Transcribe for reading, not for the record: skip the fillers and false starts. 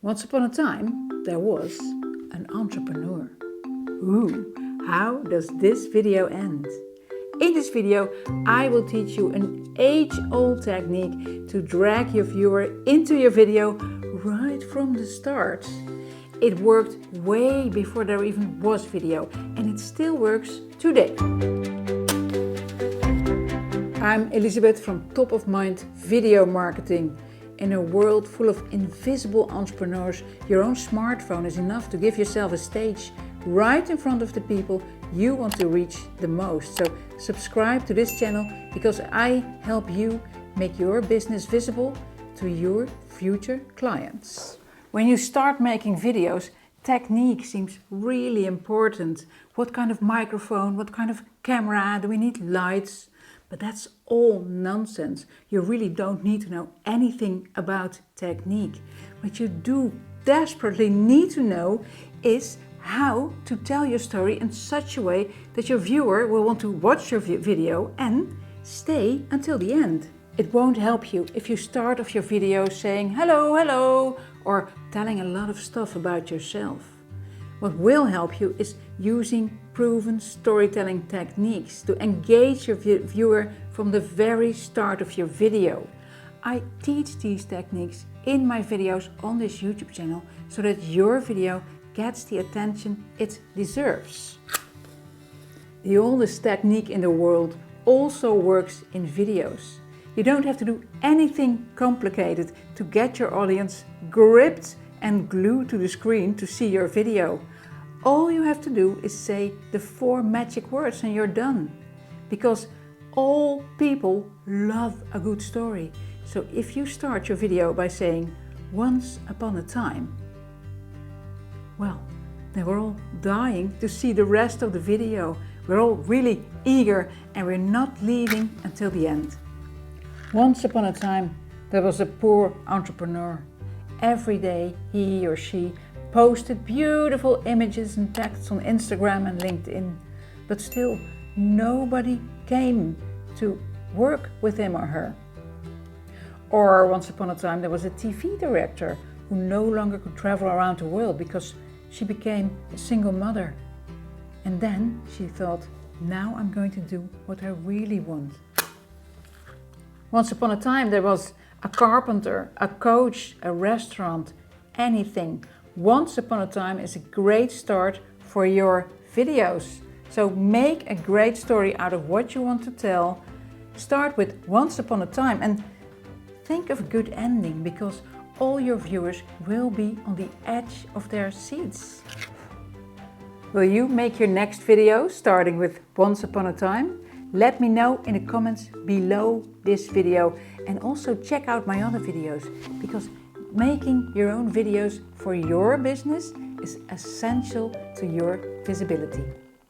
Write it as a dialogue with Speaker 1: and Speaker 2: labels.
Speaker 1: Once upon a time, there was an entrepreneur. Ooh, how does this video end? In this video, I will teach you an age-old technique to drag your viewer into your video right from the start. It worked way before there even was video, and it still works today. I'm Elisabeth from Top of Mind Video Marketing. In a world full of invisible entrepreneurs, your own smartphone is enough to give yourself a stage right in front of the people you want to reach the most. So subscribe to this channel because I help you make your business visible to your future clients. When you start making videos, technique seems really important. What kind of microphone, what kind of camera, do we need lights? But that's all nonsense. You really don't need to know anything about technique. What you do desperately need to know is how to tell your story in such a way that your viewer will want to watch your video and stay until the end. It won't help you if you start off your video saying hello, hello, or telling a lot of stuff about yourself. What will help you is using proven storytelling techniques to engage your viewer from the very start of your video. I teach these techniques in my videos on this YouTube channel so that your video gets the attention it deserves. The oldest technique in the world also works in videos. You don't have to do anything complicated to get your audience gripped and glued to the screen to see your video. All you have to do is say the 4 magic words and you're done. Because all people love a good story. So if you start your video by saying, once upon a time, well, then we're all dying to see the rest of the video. We're all really eager and we're not leaving until the end. Once upon a time, there was a poor entrepreneur. Every day he or she posted beautiful images and texts on Instagram and LinkedIn, but still nobody came to work with him or her. Or once upon a time there was a TV director who no longer could travel around the world because she became a single mother. And then she thought, now I'm going to do what I really want. Once upon a time there was a carpenter, a coach, a restaurant, anything. Once upon a time is a great start for your videos. So make a great story out of what you want to tell. Start with once upon a time and think of a good ending because all your viewers will be on the edge of their seats. Will you make your next video starting with once upon a time? Let me know in the comments below this video and also check out my other videos because making your own videos for your business is essential to your visibility.